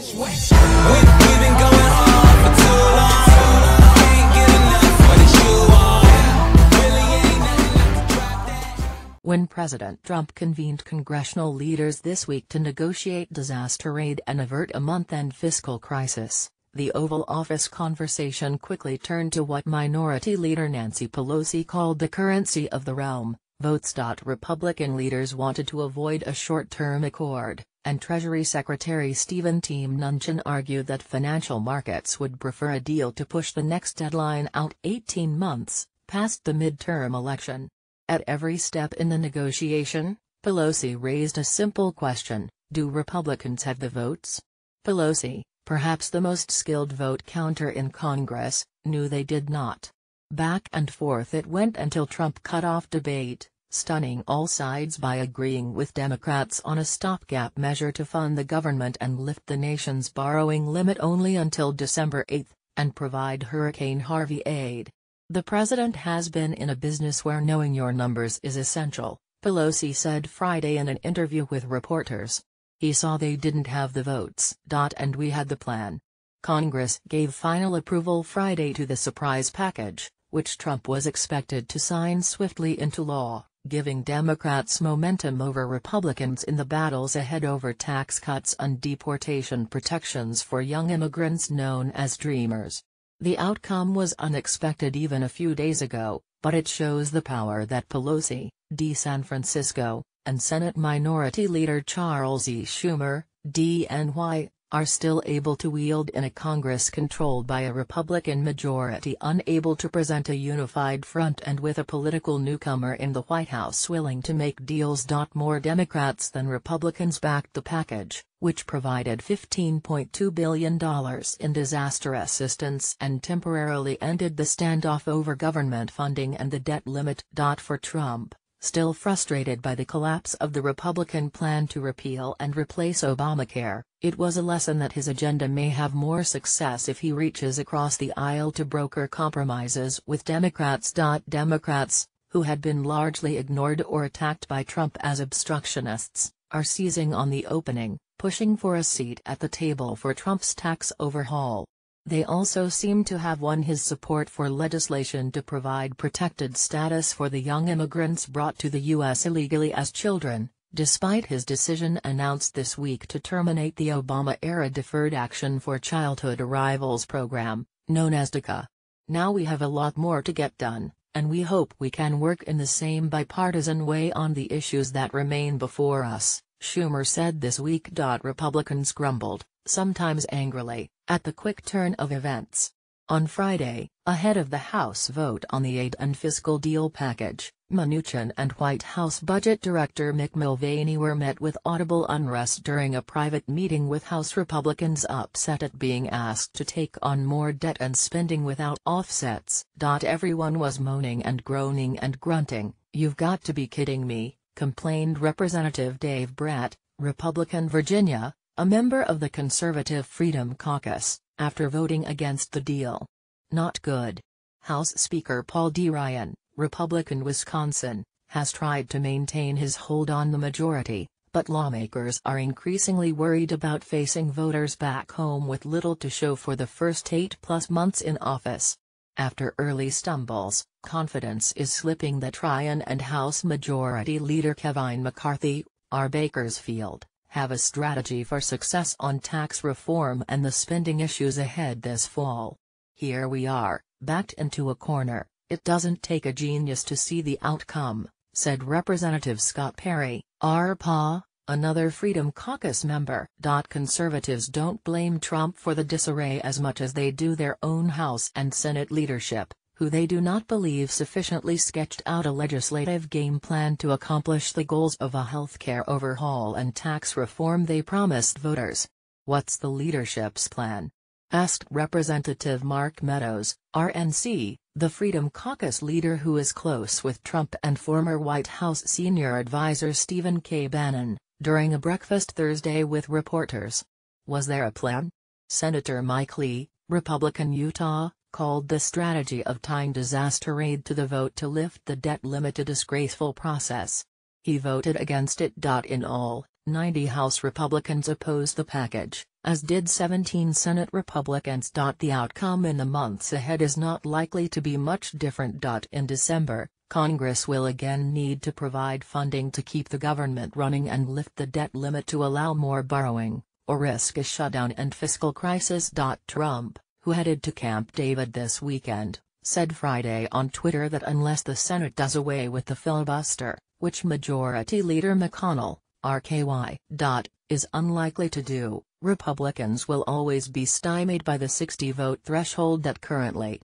We've been going hard for too long. Can't get enough of the shoe on. Really ain't nothing like to drop that. When President Trump convened congressional leaders this week to negotiate disaster aid and avert a month-end fiscal crisis, the Oval Office conversation quickly turned to what Minority Leader Nancy Pelosi called the currency of the realm, votes. Republican leaders wanted to avoid a short-term accord, and Treasury Secretary Stephen Mnuchin argued that financial markets would prefer a deal to push the next deadline out 18 months, past the midterm election. At every step in the negotiation, Pelosi raised a simple question: do Republicans have the votes? Pelosi, perhaps the most skilled vote counter in Congress, knew they did not. Back and forth it went until Trump cut off debate, stunning all sides by agreeing with Democrats on a stopgap measure to fund the government and lift the nation's borrowing limit only until December 8, and provide Hurricane Harvey aid. The president has been in a business where knowing your numbers is essential, Pelosi said Friday in an interview with reporters. He saw they didn't have the votes. And we had the plan. Congress gave final approval Friday to the surprise package, which Trump was expected to sign swiftly into law, giving Democrats momentum over Republicans in the battles ahead over tax cuts and deportation protections for young immigrants known as Dreamers. The outcome was unexpected even a few days ago, but it shows the power that Pelosi, D. San Francisco, and Senate Minority Leader Charles E. Schumer, D.N.Y., are still able to wield in a Congress controlled by a Republican majority unable to present a unified front and with a political newcomer in the White House willing to make deals. More Democrats than Republicans backed the package, which provided $15.2 billion in disaster assistance and temporarily ended the standoff over government funding and the debt limit. For Trump, still frustrated by the collapse of the Republican plan to repeal and replace Obamacare, it was a lesson that his agenda may have more success if he reaches across the aisle to broker compromises with Democrats. Democrats, who had been largely ignored or attacked by Trump as obstructionists, are seizing on the opening, pushing for a seat at the table for Trump's tax overhaul. They also seem to have won his support for legislation to provide protected status for the young immigrants brought to the U.S. illegally as children, despite his decision announced this week to terminate the Obama-era Deferred Action for Childhood Arrivals program, known as DACA. Now we have a lot more to get done, and we hope we can work in the same bipartisan way on the issues that remain before us, Schumer said this week. Republicans grumbled, sometimes angrily, at the quick turn of events. On Friday, ahead of the House vote on the aid and fiscal deal package, Mnuchin and White House Budget Director Mick Mulvaney were met with audible unrest during a private meeting with House Republicans upset at being asked to take on more debt and spending without offsets. Everyone was moaning and groaning and grunting. "You've got to be kidding me," complained Representative Dave Brett, Republican Virginia, a member of the Conservative Freedom Caucus, after voting against the deal. Not good. House Speaker Paul D. Ryan, Republican Wisconsin, has tried to maintain his hold on the majority, but lawmakers are increasingly worried about facing voters back home with little to show for the first 8+ months in office. After early stumbles, confidence is slipping that Ryan and House Majority Leader Kevin McCarthy, R. Bakersfield, have a strategy for success on tax reform and the spending issues ahead this fall. "Here we are, backed into a corner. It doesn't take a genius to see the outcome," said Representative Scott Perry, RPA, another Freedom Caucus member. Conservatives don't blame Trump for the disarray as much as they do their own House and Senate leadership, who they do not believe sufficiently sketched out a legislative game plan to accomplish the goals of a healthcare overhaul and tax reform they promised voters. "What's the leadership's plan?" asked Representative Mark Meadows, RNC, the Freedom Caucus leader who is close with Trump and former White House senior advisor Stephen K. Bannon, during a breakfast Thursday with reporters. Was there a plan? Senator Mike Lee, Republican Utah, called the strategy of tying disaster aid to the vote to lift the debt limit a disgraceful process. He voted against it. In all, 90 House Republicans opposed the package, as did 17 Senate Republicans. The outcome in the months ahead is not likely to be much different. In December, Congress will again need to provide funding to keep the government running and lift the debt limit to allow more borrowing, or risk a shutdown and fiscal crisis. Trump, who headed to Camp David this weekend, said Friday on Twitter that unless the Senate does away with the filibuster, which Majority Leader McConnell, RKY. Is unlikely to do, Republicans will always be stymied by the 60-vote threshold that currently